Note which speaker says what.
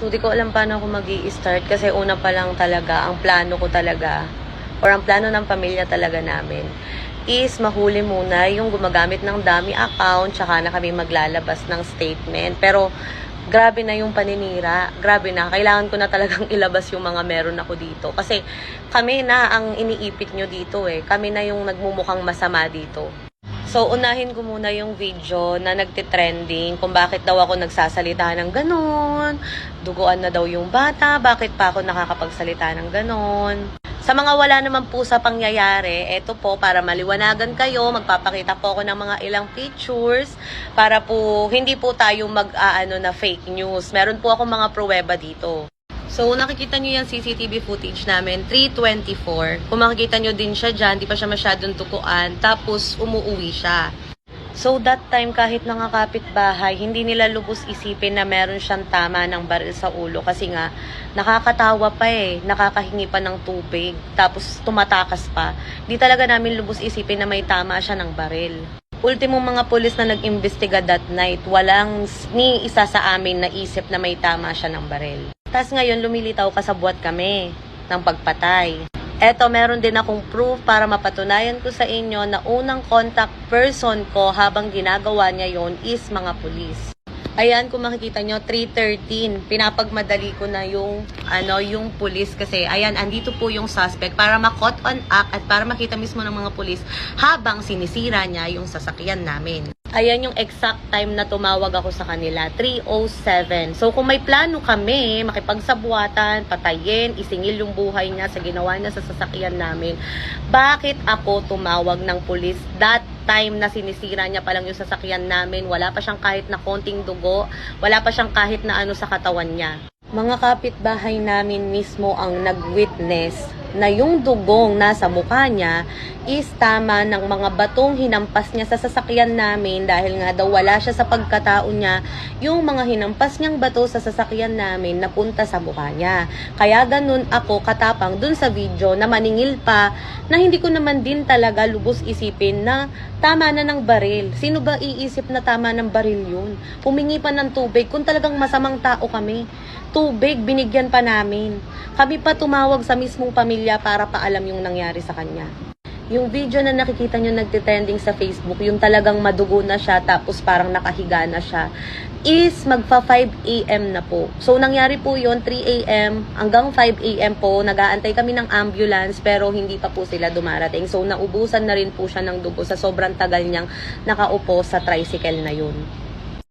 Speaker 1: So, di ko alam paano ako mag-i-start kasi una pa lang talaga, ang plano ko talaga, or ang plano ng pamilya talaga namin, is mahuli muna yung gumagamit ng dummy account, tsaka na kami maglalabas ng statement. Pero, grabe na yung paninira. Grabe na. Kailangan ko na talagang ilabas yung mga meron ako dito. Kasi, kami na ang iniipit nyo dito eh. Kami na yung nagmumukhang masama dito. So, unahin ko muna yung video na nagtitrending kung bakit daw ako nagsasalita ng ganon, duguan na daw yung bata, bakit pa ako nakakapagsalita ng ganon. Sa mga wala naman po sa pangyayari, eto po, para maliwanagan kayo, magpapakita po ako ng mga ilang pictures para po hindi po tayo mag-aano na fake news. Meron po ako mga pruweba dito. So, nakikita nyo yung CCTV footage namin, 3:24. Kung makikita nyo din siya dyan, di pa siya masyadong tukuan, tapos umuwi siya. So, that time, kahit nakakapit bahay, hindi nila lubos isipin na meron siyang tama ng baril sa ulo. Kasi nga, nakakatawa pa eh, nakakahingi pa ng tubig, tapos tumatakas pa. Di talaga namin lubos isipin na may tama siya ng baril. Ultimong mga pulis na nag-imbestiga that night, walang ni isa sa amin naisip na may tama siya ng baril. Tapos ngayon, lumilitaw kasabwat kami ng pagpatay. Eto, meron din akong proof para mapatunayan ko sa inyo na unang contact person ko habang ginagawa niya yon is mga pulis. Ayan, kung makikita nyo, 3:13. Pinapagmadali ko na yung pulis kasi, ayan, andito po yung suspect para ma-caught on act at para makita mismo ng mga pulis habang sinisira niya yung sasakyan namin. Ayan yung exact time na tumawag ako sa kanila, 3:07. So, kung may plano kami, makipagsabuatan, patayin, isingil yung buhay niya sa ginawa niya sa sasakyan namin, bakit ako tumawag ng pulis that time na sinisira niya pa lang yung sasakyan namin, wala pa siyang kahit na konting dugo, wala pa siyang kahit na ano sa katawan niya. Mga kapitbahay namin mismo ang nag-witness na yung dugong nasa mukha niya is tama ng mga batong hinampas niya sa sasakyan namin dahil nga daw wala siya sa pagkatao niya yung mga hinampas niyang bato sa sasakyan namin napunta sa mukha niya. Kaya ganun ako katapang dun sa video na maningil pa na hindi ko naman din talaga lubos isipin na tama na ng baril. Sino ba iisip na tama ng baril yun? Humingi pa ng tubig kung talagang masamang tao kami. Tubig, binigyan pa namin. Kami pa tumawag sa mismong pamilya para paalam yung nangyari sa kanya. Yung video na nakikita nyo nagtitrending sa Facebook, yung talagang madugo na siya tapos parang nakahiga na siya, is magpa 5 AM na po. So, nangyari po yun, 3 AM hanggang 5 AM po, nag-aantay kami ng ambulance pero hindi pa po sila dumarating. So, naubusan na rin po siya ng dugo sa sobrang tagal niyang nakaupo sa tricycle na yun.